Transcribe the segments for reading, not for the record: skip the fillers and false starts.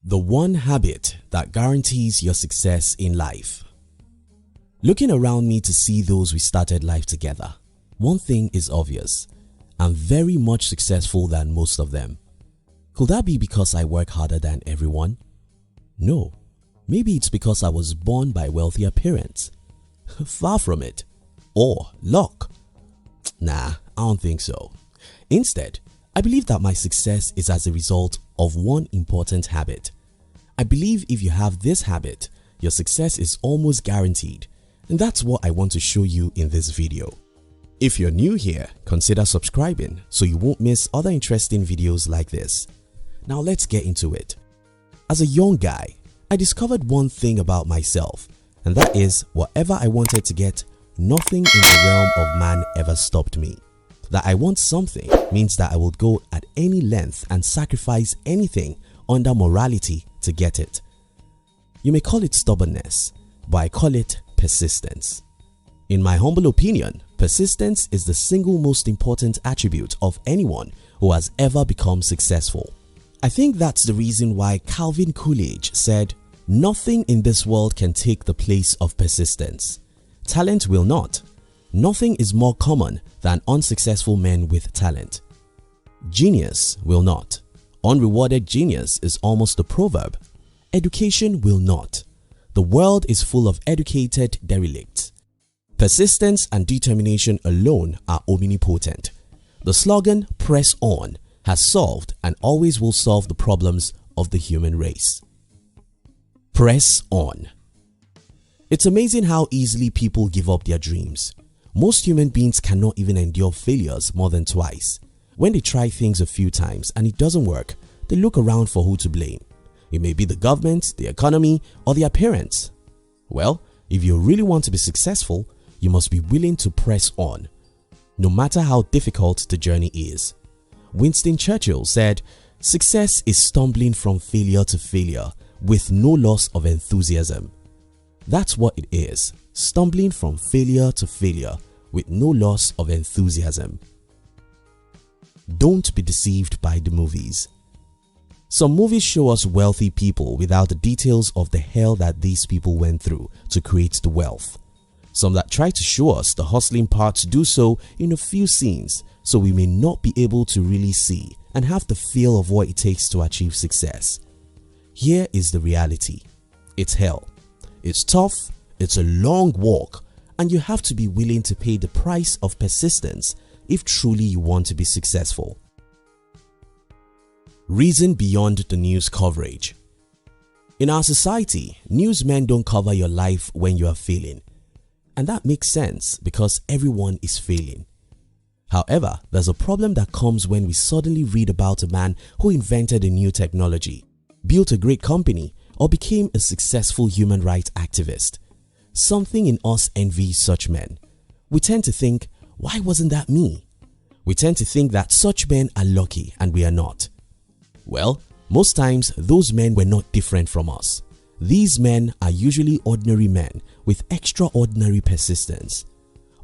The one habit that guarantees your success in life. Looking around me to see those we started life together, one thing is obvious: I'm very much successful than most of them. Could that be because I work harder than everyone? No. Maybe it's because I was born by wealthier parents. Far from it. Or luck. Nah, I don't think so. Instead, I believe that my success is as a result of one important habit. I believe if you have this habit, your success is almost guaranteed, and that's what I want to show you in this video. If you're new here, consider subscribing so you won't miss other interesting videos like this. Now let's get into it. As a young guy, I discovered one thing about myself, and that is whatever I wanted to get, nothing in the realm of man ever stopped me. That I want something means that I will go at any length and sacrifice anything under morality to get it. You may call it stubbornness, but I call it persistence. In my humble opinion, persistence is the single most important attribute of anyone who has ever become successful. I think that's the reason why Calvin Coolidge said, "Nothing in this world can take the place of persistence. Talent will not. Nothing is more common than unsuccessful men with talent. Genius will not. Unrewarded genius is almost a proverb. Education will not. The world is full of educated derelicts. Persistence and determination alone are omnipotent. The slogan 'Press on' has solved and always will solve the problems of the human race." Press on. It's amazing how easily people give up their dreams. Most human beings cannot even endure failures more than twice. When they try things a few times and it doesn't work, they look around for who to blame. It may be the government, the economy, or their parents. Well, if you really want to be successful, you must be willing to press on, no matter how difficult the journey is. Winston Churchill said, "Success is stumbling from failure to failure with no loss of enthusiasm." That's what it is, stumbling from failure to failure with no loss of enthusiasm. Don't be deceived by the movies. Some movies show us wealthy people without the details of the hell that these people went through to create the wealth. Some that try to show us the hustling parts do so in a few scenes, so we may not be able to really see and have the feel of what it takes to achieve success. Here is the reality. It's hell. It's tough, it's a long walk, and you have to be willing to pay the price of persistence if truly you want to be successful. Reason beyond the news coverage. In our society, newsmen don't cover your life when you are failing. And that makes sense because everyone is failing. However, there's a problem that comes when we suddenly read about a man who invented a new technology, built a great company, or became a successful human rights activist. Something in us envies such men. We tend to think, why wasn't that me? We tend to think that such men are lucky and we are not. Well, most times those men were not different from us. These men are usually ordinary men with extraordinary persistence.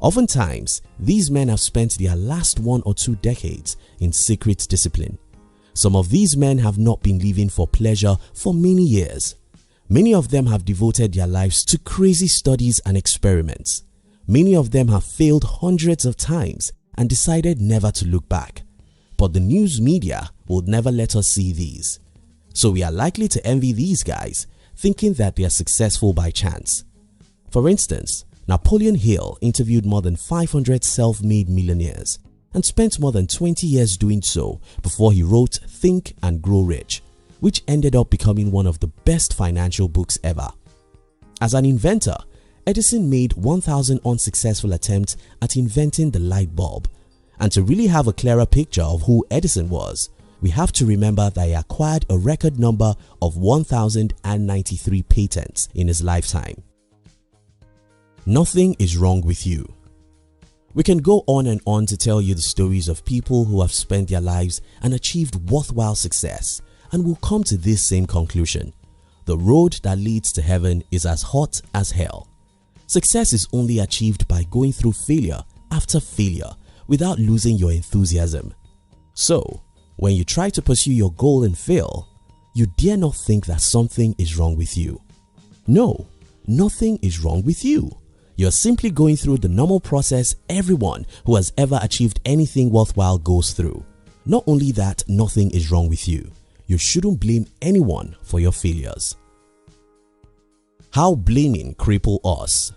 Oftentimes, these men have spent their last 1 or 2 decades in secret discipline. Some of these men have not been living for pleasure for many years. Many of them have devoted their lives to crazy studies and experiments. Many of them have failed hundreds of times and decided never to look back. But the news media will never let us see these. So we are likely to envy these guys, thinking that they are successful by chance. For instance, Napoleon Hill interviewed more than 500 self-made millionaires and spent more than 20 years doing so before he wrote Think and Grow Rich, which ended up becoming one of the best financial books ever. As an inventor, Edison made 1,000 unsuccessful attempts at inventing the light bulb. And to really have a clearer picture of who Edison was, we have to remember that he acquired a record number of 1,093 patents in his lifetime. Nothing is wrong with you. We can go on and on to tell you the stories of people who have spent their lives and achieved worthwhile success, and will come to this same conclusion: the road that leads to heaven is as hot as hell. Success is only achieved by going through failure after failure without losing your enthusiasm. So, when you try to pursue your goal and fail, you dare not think that something is wrong with you. No, nothing is wrong with you. You're simply going through the normal process everyone who has ever achieved anything worthwhile goes through. Not only that, nothing is wrong with you. You shouldn't blame anyone for your failures. How blaming cripple us.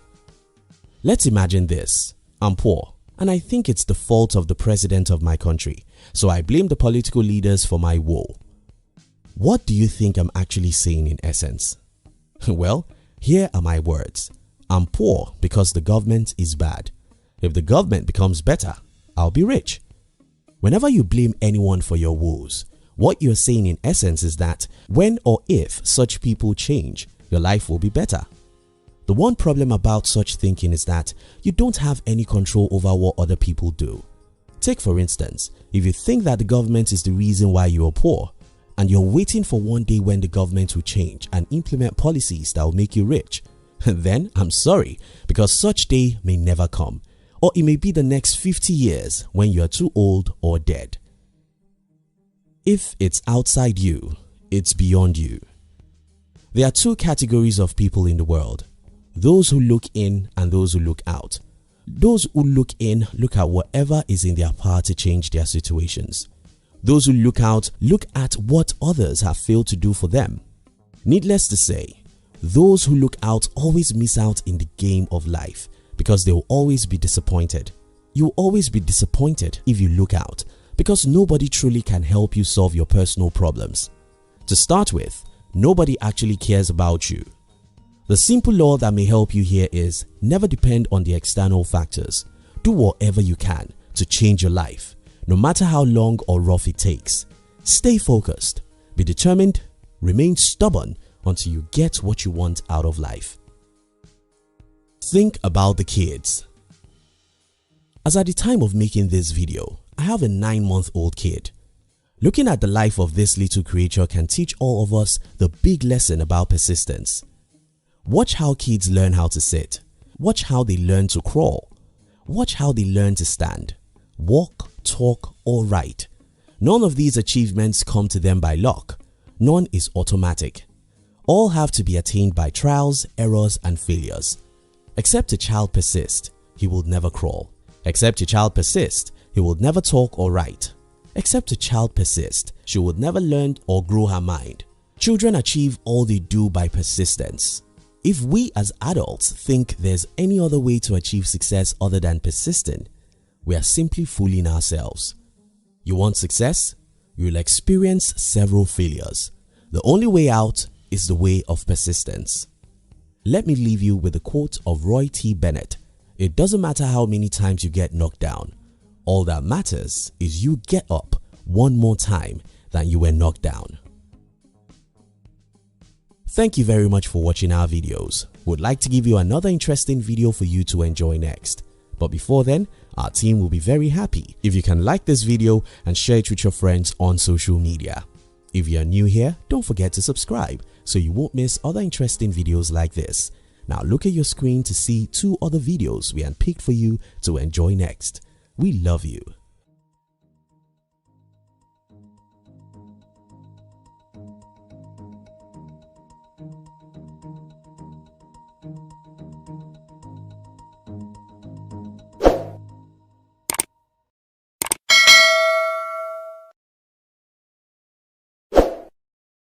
Let's imagine this. I'm poor and I think it's the fault of the president of my country, so I blame the political leaders for my woe. What do you think I'm actually saying in essence? Well, here are my words. I'm poor because the government is bad. If the government becomes better, I'll be rich. Whenever you blame anyone for your woes, what you're saying in essence is that when or if such people change, your life will be better. The one problem about such thinking is that you don't have any control over what other people do. Take for instance, if you think that the government is the reason why you are poor, and you're waiting for one day when the government will change and implement policies that will make you rich, then I'm sorry, because such day may never come, or it may be the next 50 years when you are too old or dead. If it's outside you, it's beyond you. There are two categories of people in the world: those who look in and those who look out. Those who look in look at whatever is in their power to change their situations. Those who look out look at what others have failed to do for them. Needless to say, those who look out always miss out in the game of life because they will always be disappointed. You will always be disappointed if you look out because nobody truly can help you solve your personal problems. To start with, nobody actually cares about you. The simple law that may help you here is never depend on the external factors. Do whatever you can to change your life, no matter how long or rough it takes. Stay focused, be determined, remain stubborn until you get what you want out of life. Think about the kids. As at the time of making this video, I have a 9-month-old kid. Looking at the life of this little creature can teach all of us the big lesson about persistence. Watch how kids learn how to sit. Watch how they learn to crawl. Watch how they learn to stand, walk, talk, or write. None of these achievements come to them by luck. None is automatic. All have to be attained by trials, errors, and failures. Except a child persist, he will never crawl. Except a child persist, he will never talk or write. Except a child persist, she would never learn or grow her mind. Children achieve all they do by persistence. If we as adults think there's any other way to achieve success other than persisting, we are simply fooling ourselves. You want success? You will experience several failures. The only way out is the way of persistence. Let me leave you with a quote of Roy T. Bennett. It doesn't matter how many times you get knocked down. All that matters is you get up one more time than you were knocked down. Thank you very much for watching our videos. We'd like to give you another interesting video for you to enjoy next. But before then, our team will be very happy if you can like this video and share it with your friends on social media. If you are new here, don't forget to subscribe so you won't miss other interesting videos like this. Now look at your screen to see 2 other videos we handpicked for you to enjoy next. We love you.